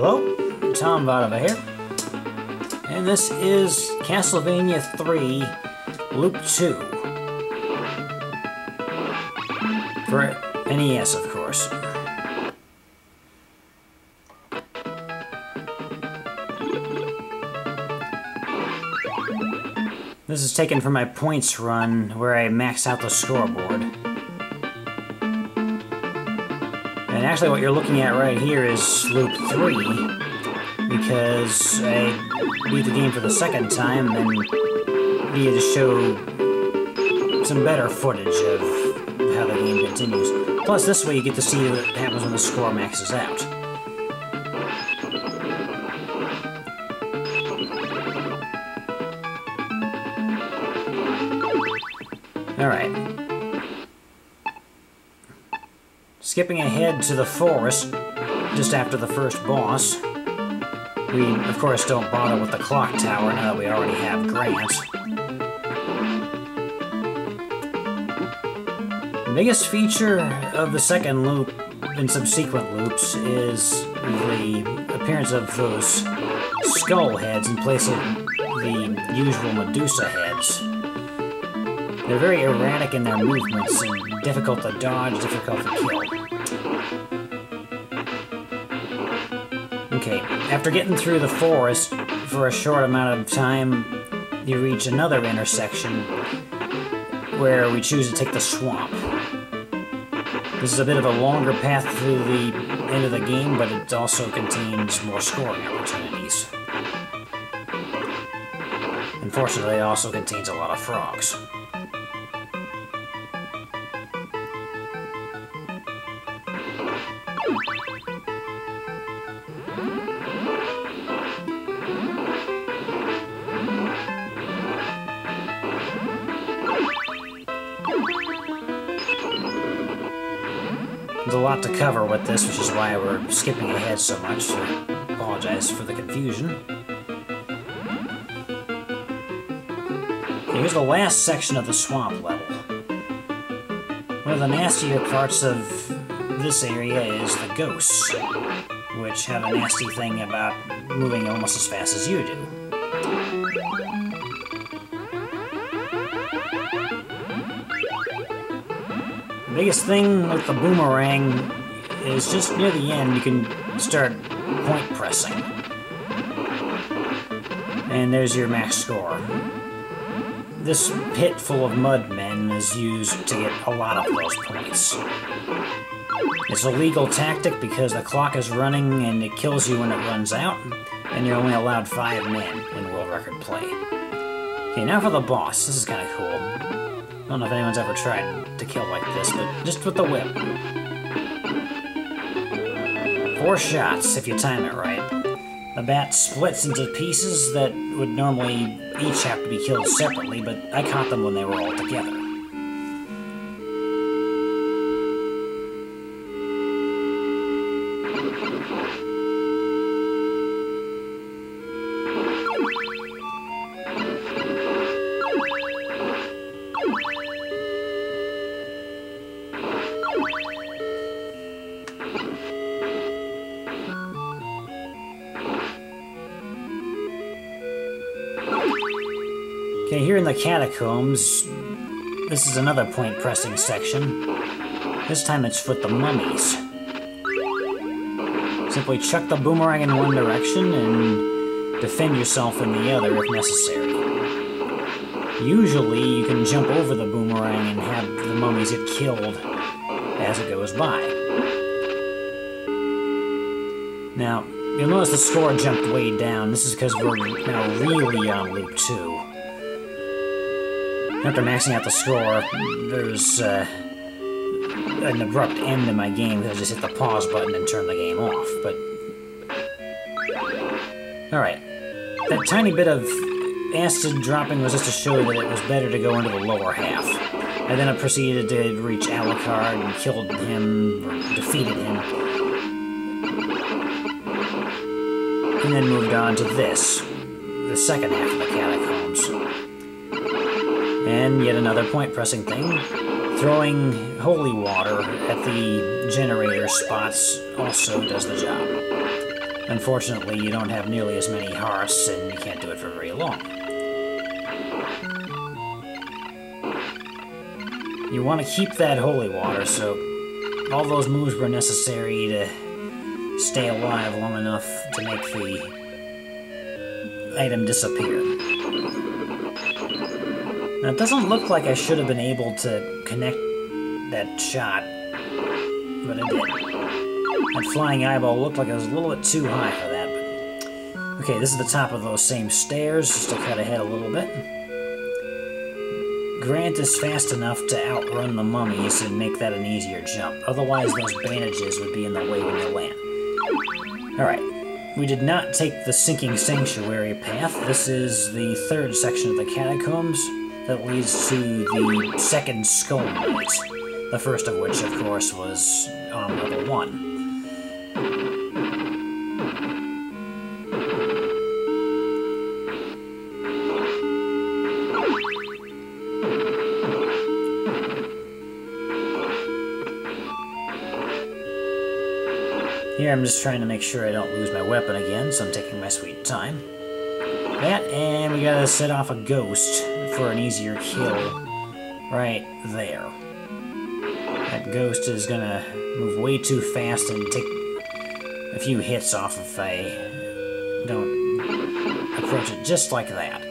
Hello, Tom Votava here, and this is Castlevania 3 Loop 2 for NES, of course. This is taken from my points run where I maxed out the scoreboard. And actually what you're looking at right here is Loop 3, because I beat the game for the second time and needed to show some better footage of how the game continues. Plus this way you get to see what happens when the score maxes out. Alright. Skipping ahead to the forest, just after the first boss. We, of course, don't bother with the clock tower now that we already have Grant. The biggest feature of the second loop and subsequent loops is the appearance of those skull heads in place of the usual Medusa heads. They're very erratic in their movements and difficult to dodge, difficult to kill. Okay, after getting through the forest for a short amount of time, you reach another intersection where we choose to take the swamp. This is a bit of a longer path to the end of the game, but it also contains more scoring opportunities. Unfortunately, it also contains a lot of frogs. There's a lot to cover with this, which is why we're skipping ahead so much, so I apologize for the confusion. Okay, here's the last section of the swamp level. One of the nastier parts of this area is the ghosts, which have a nasty thing about moving almost as fast as you do. The biggest thing with the boomerang is just near the end you can start point pressing. And there's your max score. This pit full of mudmen is used to get a lot of those points. It's a legal tactic because the clock is running and it kills you when it runs out, and you're only allowed 5 men in World Record play. Okay, now for the boss. This is kind of cool. I don't know if anyone's ever tried to kill like this, but just with the whip. 4 shots, if you time it right. The bat splits into pieces that would normally each have to be killed separately, but I caught them when they were all together. Okay, here in the catacombs, this is another point-pressing section. This time it's with the mummies. Simply chuck the boomerang in one direction and defend yourself in the other if necessary. Usually you can jump over the boomerang and have the mummies get killed as it goes by. Now, you'll notice the score jumped way down. This is because we're now really on Loop 2. After maxing out the score, there's an abrupt end to my game because I just hit the pause button and turned the game off, but... Alright. That tiny bit of acid dropping was just to show that it was better to go into the lower half. And then I proceeded to reach Alucard and killed him, or defeated him. And then moved on to this, the second half of the catacombs. And yet another point-pressing thing. Throwing holy water at the generator spots also does the job. Unfortunately, you don't have nearly as many hearts, and you can't do it for very long. You want to keep that holy water, so all those moves were necessary to stay alive long enough to make the item disappear. Now, it doesn't look like I should have been able to connect that shot, but I did. That flying eyeball looked like it was a little bit too high for that, but... Okay, this is the top of those same stairs, just to cut ahead a little bit. Grant is fast enough to outrun the mummies and make that an easier jump. Otherwise, those bandages would be in the way when you land. Alright, we did not take the Sinking Sanctuary path. This is the third section of the catacombs that leads to the second Skull Knight. The first of which, of course, was on level 1. Here I'm just trying to make sure I don't lose my weapon again, so I'm taking my sweet time. That, and we gotta set off a ghost for an easier kill right there. That ghost is gonna move way too fast and take a few hits off if I don't approach it just like that.